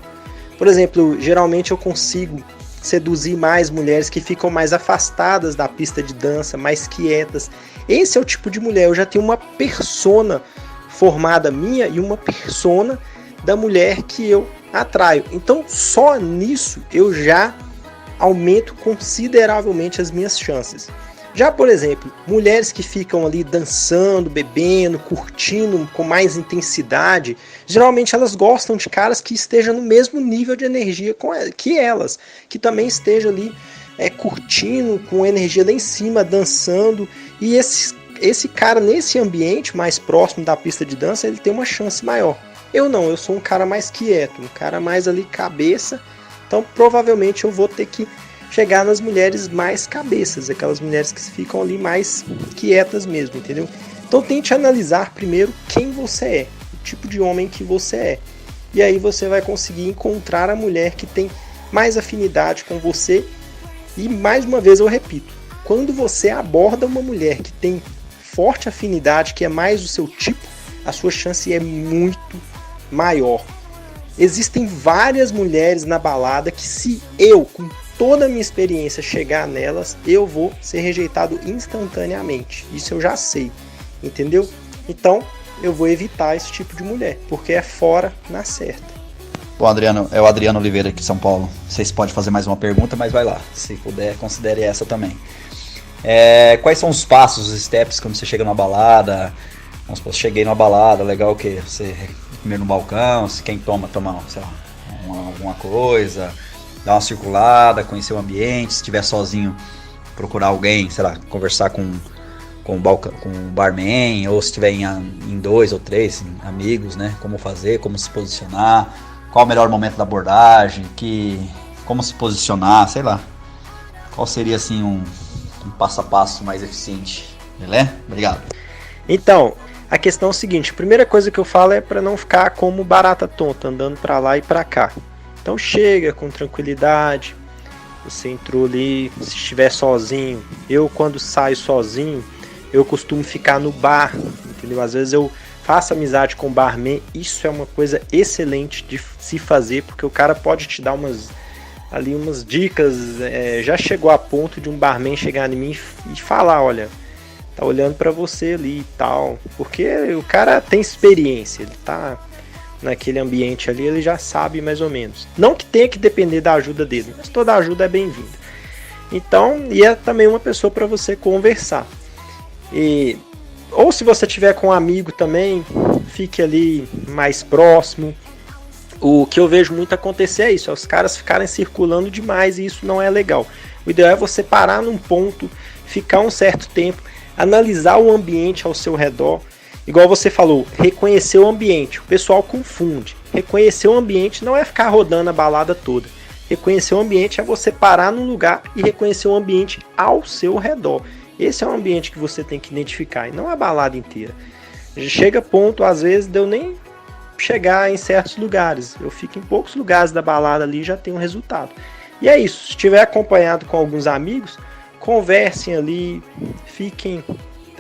Por exemplo, geralmente eu consigo seduzir mais mulheres que ficam mais afastadas da pista de dança, mais quietas. Esse é o tipo de mulher. Eu já tenho uma persona formada minha e uma persona da mulher que eu atraio. Então só nisso eu já aumento consideravelmente as minhas chances. Já, por exemplo, mulheres que ficam ali dançando, bebendo, curtindo com mais intensidade, geralmente elas gostam de caras que estejam no mesmo nível de energia que elas, que também estejam ali curtindo, com energia lá em cima, dançando. E esse cara, nesse ambiente mais próximo da pista de dança, ele tem uma chance maior. Eu não, eu sou um cara mais quieto, um cara mais ali cabeça, então provavelmente eu vou ter que chegar nas mulheres mais cabeças, aquelas mulheres que ficam ali mais quietas mesmo, entendeu? Então tente analisar primeiro quem você é, o tipo de homem que você é. E aí você vai conseguir encontrar a mulher que tem mais afinidade com você. E mais uma vez eu repito, quando você aborda uma mulher que tem forte afinidade, que é mais o seu tipo, a sua chance é muito maior. Existem várias mulheres na balada que, se eu, com toda a minha experiência, chegar nelas, eu vou ser rejeitado instantaneamente. Isso eu já sei, entendeu? Então eu vou evitar esse tipo de mulher, porque é fora na certa. Bom, Adriano, é o Adriano Oliveira aqui de São Paulo. Vocês podem fazer mais uma pergunta, mas vai lá. Se puder, considere essa também. Quais são os passos, os steps quando você chega numa balada? Vamos supor, cheguei numa balada, legal o quê? Você primeiro no balcão, se quem toma, sei lá, alguma coisa, dar uma circulada, conhecer o ambiente, se estiver sozinho, procurar alguém, sei lá, conversar com o barman, ou se estiver em 2 ou 3 amigos, né? Como fazer, como se posicionar, qual o melhor momento da abordagem, como se posicionar, sei lá. Qual seria assim um passo a passo mais eficiente? Beleza? Obrigado. Então, a questão é o seguinte, a primeira coisa que eu falo é para não ficar como barata tonta, andando para lá e para cá. Então chega com tranquilidade, você entrou ali, se estiver sozinho, eu quando saio sozinho, eu costumo ficar no bar, entendeu? Às vezes eu faço amizade com o barman, isso é uma coisa excelente de se fazer, porque o cara pode te dar umas dicas, já chegou a ponto de um barman chegar em mim e falar, olha, tá olhando para você ali e tal, porque o cara tem experiência, ele tá naquele ambiente ali, ele já sabe mais ou menos. Não que tenha que depender da ajuda dele, mas toda ajuda é bem-vinda. Então, e é também uma pessoa para você conversar. Ou se você tiver com um amigo também, fique ali mais próximo. O que eu vejo muito acontecer é isso, é os caras ficarem circulando demais e isso não é legal. O ideal é você parar num ponto, ficar um certo tempo, analisar o ambiente ao seu redor. Igual você falou, reconhecer o ambiente. O pessoal confunde. Reconhecer o ambiente não é ficar rodando a balada toda. Reconhecer o ambiente é você parar num lugar e reconhecer o ambiente ao seu redor. Esse é o ambiente que você tem que identificar e não a balada inteira. Chega ponto, às vezes, de eu nem chegar em certos lugares. Eu fico em poucos lugares da balada ali e já tenho um resultado. E é isso. Se estiver acompanhado com alguns amigos, conversem ali, fiquem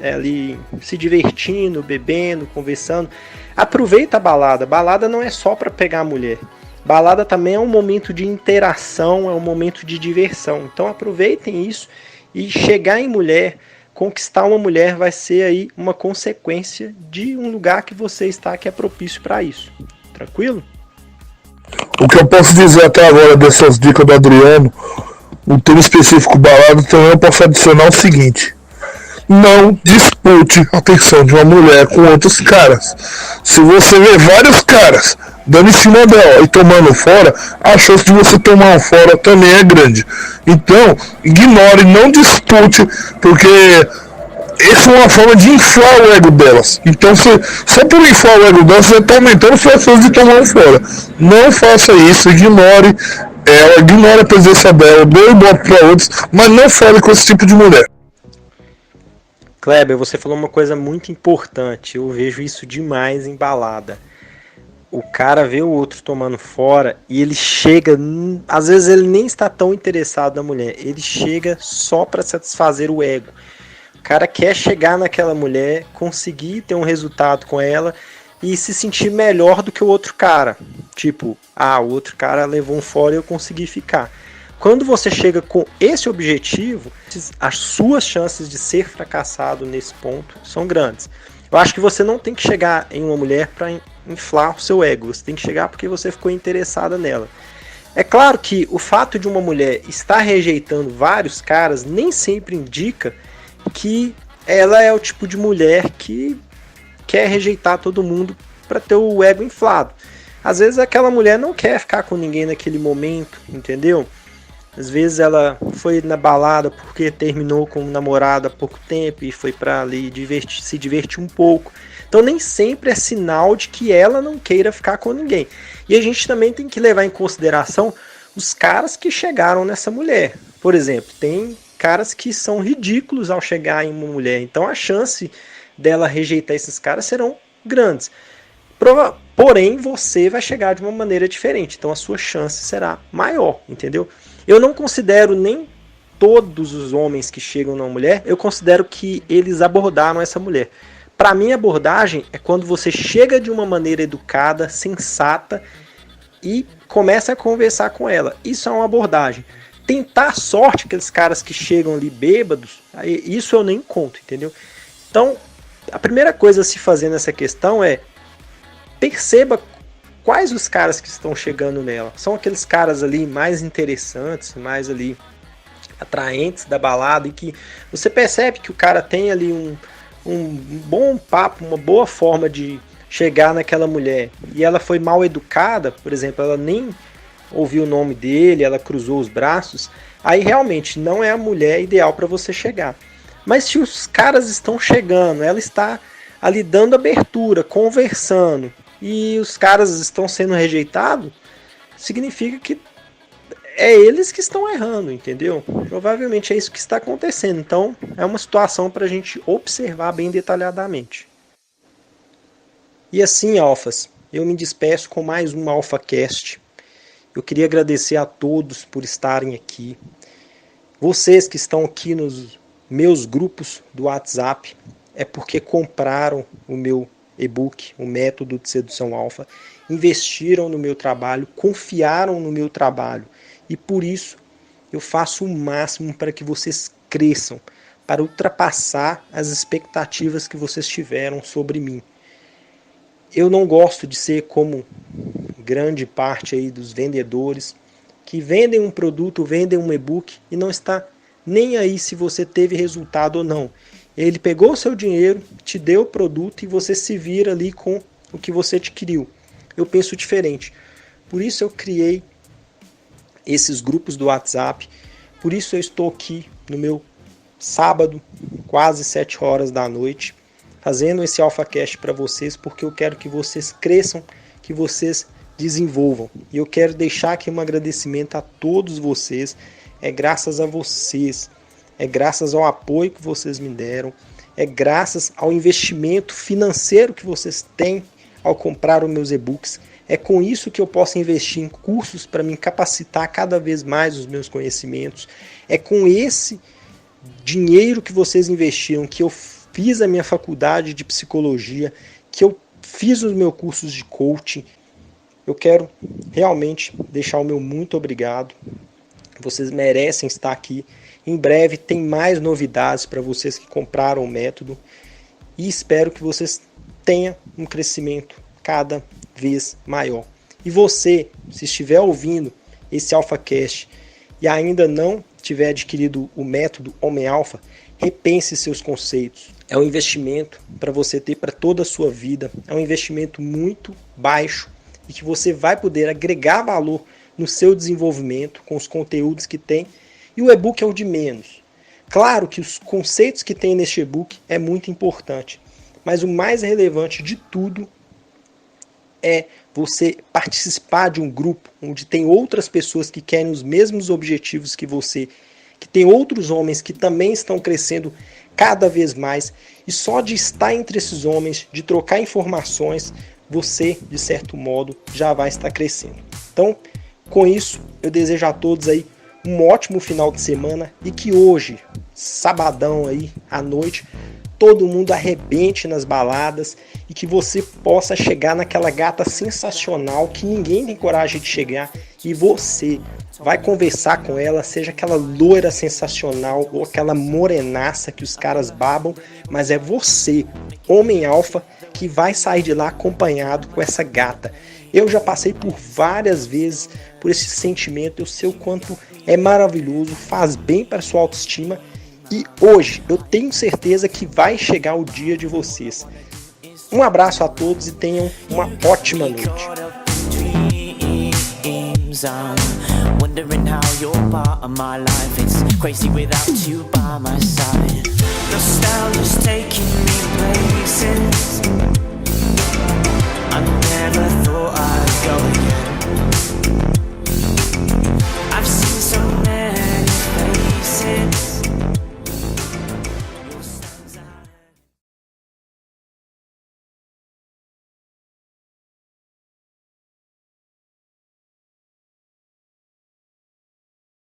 ali se divertindo, bebendo, conversando. Aproveita a balada. Balada não é só para pegar a mulher. Balada também é um momento de interação, é um momento de diversão. Então aproveitem isso e chegar em mulher, conquistar uma mulher vai ser aí uma consequência de um lugar que você está que é propício para isso. Tranquilo? O que eu posso dizer até agora dessas dicas do Adriano, o tema específico balada, também eu posso adicionar o seguinte: não dispute a atenção de uma mulher com outros caras. Se você vê vários caras dando em cima dela e tomando fora, a chance de você tomar um fora também é grande. Então, ignore, não dispute, porque essa é uma forma de inflar o ego delas. Então, só por inflar o ego delas, você está aumentando suas chances de tomar um fora. Não faça isso, ignore ela, ignore a presença dela, dê ibope para outros, mas não fale com esse tipo de mulher. Kleber, você falou uma coisa muito importante. Eu vejo isso demais em balada. O cara vê o outro tomando fora e ele chega, às vezes ele nem está tão interessado na mulher, ele chega só para satisfazer o ego. O cara quer chegar naquela mulher, conseguir ter um resultado com ela e se sentir melhor do que o outro cara. Tipo, o outro cara levou um fora e eu consegui ficar. Quando você chega com esse objetivo, as suas chances de ser fracassado nesse ponto são grandes. Eu acho que você não tem que chegar em uma mulher para inflar o seu ego. Você tem que chegar porque você ficou interessada nela. É claro que o fato de uma mulher estar rejeitando vários caras nem sempre indica que ela é o tipo de mulher que quer rejeitar todo mundo para ter o ego inflado. Às vezes aquela mulher não quer ficar com ninguém naquele momento, entendeu? Às vezes ela foi na balada porque terminou com um namorado há pouco tempo e foi para ali se divertir um pouco. Então nem sempre é sinal de que ela não queira ficar com ninguém. E a gente também tem que levar em consideração os caras que chegaram nessa mulher. Por exemplo, tem caras que são ridículos ao chegar em uma mulher. Então a chance dela rejeitar esses caras serão grandes. Porém, você vai chegar de uma maneira diferente. Então a sua chance será maior, entendeu? Eu não considero nem todos os homens que chegam na mulher, eu considero que eles abordaram essa mulher. Para mim, a abordagem é quando você chega de uma maneira educada, sensata e começa a conversar com ela. Isso é uma abordagem. Tentar sorte, aqueles caras que chegam ali bêbados, isso eu nem conto, entendeu? Então, a primeira coisa a se fazer nessa questão é perceba quais os caras que estão chegando nela. São aqueles caras ali mais interessantes, mais ali atraentes da balada, e que você percebe que o cara tem ali um bom papo, uma boa forma de chegar naquela mulher, e ela foi mal educada, por exemplo, ela nem ouviu o nome dele, ela cruzou os braços, aí realmente não é a mulher ideal para você chegar. Mas se os caras estão chegando, ela está ali dando abertura, conversando, e os caras estão sendo rejeitados, significa que é eles que estão errando, entendeu? Provavelmente é isso que está acontecendo. Então é uma situação para a gente observar bem detalhadamente. E assim, alfas, eu me despeço com mais um AlphaCast. Eu queria agradecer a todos por estarem aqui. Vocês que estão aqui nos meus grupos do WhatsApp, é porque compraram o meu e-book, o Método de Sedução Alfa, investiram no meu trabalho, confiaram no meu trabalho. E por isso eu faço o máximo para que vocês cresçam, para ultrapassar as expectativas que vocês tiveram sobre mim. Eu não gosto de ser como grande parte aí dos vendedores que vendem um produto, vendem um e-book e não está nem aí se você teve resultado ou não. Ele pegou o seu dinheiro, te deu o produto e você se vira ali com o que você adquiriu. Eu penso diferente. Por isso eu criei esses grupos do WhatsApp. Por isso eu estou aqui no meu sábado, quase 7 horas da noite, fazendo esse AlphaCast para vocês, porque eu quero que vocês cresçam, que vocês desenvolvam. E eu quero deixar aqui um agradecimento a todos vocês. É graças a vocês, é graças ao apoio que vocês me deram, é graças ao investimento financeiro que vocês têm ao comprar os meus e-books. É com isso que eu posso investir em cursos para me capacitar cada vez mais os meus conhecimentos. É com esse dinheiro que vocês investiram que eu fiz a minha faculdade de psicologia, que eu fiz os meus cursos de coaching. Eu quero realmente deixar o meu muito obrigado. Vocês merecem estar aqui. Em breve tem mais novidades para vocês que compraram o método. E espero que vocês tenham um crescimento cada vez maior. E você, se estiver ouvindo esse AlphaCast e ainda não tiver adquirido o método Homem Alpha, repense seus conceitos. É um investimento para você ter para toda a sua vida. É um investimento muito baixo e que você vai poder agregar valor no seu desenvolvimento com os conteúdos que tem. E o e-book é o de menos. Claro que os conceitos que tem neste e-book é muito importante, mas o mais relevante de tudo é você participar de um grupo onde tem outras pessoas que querem os mesmos objetivos que você, que tem outros homens que também estão crescendo cada vez mais, e só de estar entre esses homens, de trocar informações, você, de certo modo, já vai estar crescendo. Então, com isso, eu desejo a todos aí um ótimo final de semana e que hoje, sabadão aí, à noite, todo mundo arrebente nas baladas e que você possa chegar naquela gata sensacional que ninguém tem coragem de chegar e você vai conversar com ela, seja aquela loira sensacional ou aquela morenaça que os caras babam, mas é você, homem alfa, que vai sair de lá acompanhado com essa gata. Eu já passei por várias vezes por esse sentimento, eu sei o quanto é maravilhoso, faz bem para sua autoestima. E hoje eu tenho certeza que vai chegar o dia de vocês. Um abraço a todos e tenham uma ótima noite. I never thought I'd go